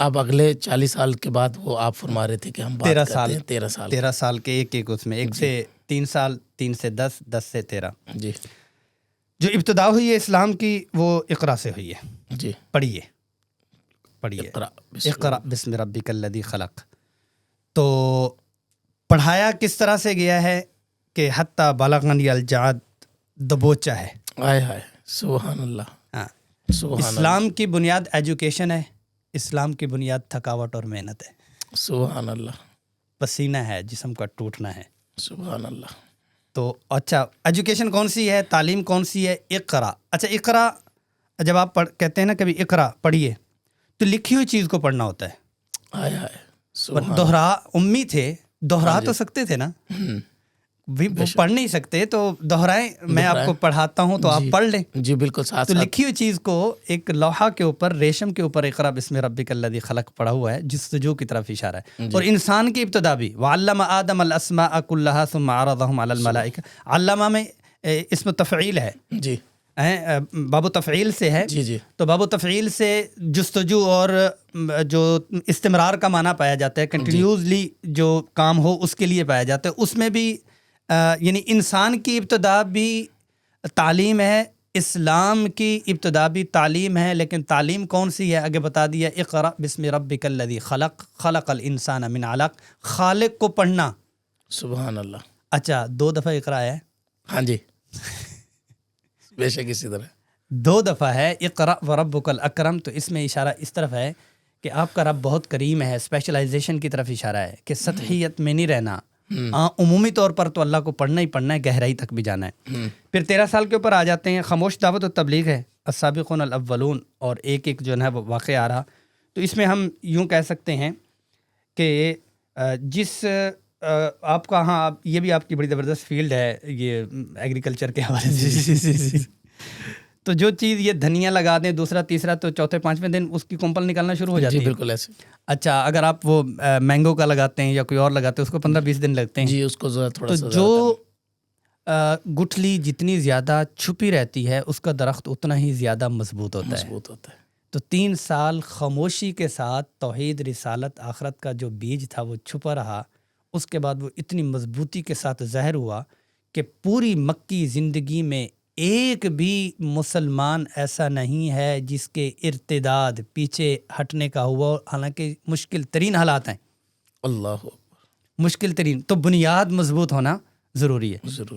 اب اگلے 40 سال کے بعد وہ آپ فرما رہے تھے کہ ہم بات 13 کرتے سال ہیں 13 سال 13 سال کے ایک اس میں، 1 سے 3 سال، 3 سے 10، 10 سے 13. جی جو ابتدا ہوئی ہے اسلام کی وہ اقرا سے ہوئی ہے. جی پڑھیے اقرا بسم ربک الذی خلق. تو پڑھایا کس طرح سے گیا ہے کہ حتی بلغنی الجعد، دبوچا ہے. ہائے ہائے سبحان اللہ. ہاں، سبحان اسلام کی بنیاد ایجوکیشن ہے، اسلام کی بنیاد تھکاوٹ اور محنت ہے. سبحان اللہ. پسینہ ہے، جسم کا ٹوٹنا ہے. سبحان اللہ. تو اچھا، ایجوکیشن کون سی ہے، تعلیم کون سی ہے؟ اقرا. اچھا، اقرا جب آپ کہتے ہیں نا کبھی اقرا پڑھیے، تو لکھی ہوئی چیز کو پڑھنا ہوتا ہے. ہائے ہائے سبحان دوہرا امی تھے، دوہرا ہاں جی. تو سکتے تھے نا، ہم، وہ پڑھ نہیں سکتے تو دہرائیں. میں آپ کو پڑھاتا ہوں تو آپ جی پڑھ لیں. جی بالکل ساتھ تو ساتھ. لکھی ہوئی چیز کو ایک لوحہ کے اوپر، ریشم کے اوپر اقرا بسم ربک الذی خلق پڑھا ہوا ہے، جستجو کی طرف اشارہ ہے. جی. اور انسان کی ابتدا بھی وعلم آدم الاسماء کلھا ثم عرضهم علی الملائکہ. علامہ میں اسم تفعیل ہے، جی باب تفعیل سے ہے. جی جی تو باب تفعیل سے جستجو اور جو استمرار کا معنی پایا جاتا ہے، کنٹینیوسلی جو کام ہو اس کے لیے پایا جاتا ہے. اس میں بھی یعنی انسان کی ابتدا بھی تعلیم ہے، اسلام کی ابتدا بھی تعلیم ہے. لیکن تعلیم کون سی ہے آگے بتا دیا، اقرأ بسم ربک الذی خلق، خلق الانسان من علق. خالق کو پڑھنا. سبحان اللہ. اچھا، 2 دفعہ اقرا ہے. ہاں جی بے شک اسی طرح 2 دفعہ ہے اقرأ وربک الاکرم. تو اس میں اشارہ اس طرف ہے کہ آپ کا رب بہت کریم ہے، اسپیشلائزیشن کی طرف اشارہ ہے کہ سطحیت میں نہیں رہنا. عمومی طور پر تو اللہ کو پڑھنا ہی پڑھنا ہے، گہرائی تک بھی جانا ہے. پھر 13 سال کے اوپر آ جاتے ہیں. خاموش دعوت و تبلیغ ہے، السابقون الاولون، اور ایک جو ہے وہ واقع آ رہا. تو اس میں ہم یوں کہہ سکتے ہیں کہ جس آپ کا، ہاں یہ بھی آپ کی بڑی زبردست فیلڈ ہے یہ ایگریکلچر کے حوالے سے. تو جو چیز یہ دھنیا لگا دیں دوسرا تیسرا تو چوتھے پانچویں دن اس کی کمپل نکالنا شروع ہو جاتی ہے. جی بالکل ایسے. اچھا، اگر آپ وہ مینگو کا لگاتے ہیں یا کوئی اور لگاتے ہیں اس کو 15-20 دن لگتے ہیں. جی اس کو تھوڑا تو سا جو گٹھلی جتنی زیادہ چھپی رہتی ہے اس کا درخت اتنا ہی زیادہ مضبوط ہوتا ہے. مضبوط ہوتا ہے. تو 3 سال خاموشی کے ساتھ توحید، رسالت، آخرت کا جو بیج تھا وہ چھپا رہا. اس کے بعد وہ اتنی مضبوطی کے ساتھ ظاہر ہوا کہ پوری مکی زندگی میں ایک بھی مسلمان ایسا نہیں ہے جس کے ارتداد پیچھے ہٹنے کا ہوا. حالانکہ مشکل ترین حالات ہیں، اللہ مشکل ترین. تو بنیاد مضبوط ہونا ضروری ہے. ضرور.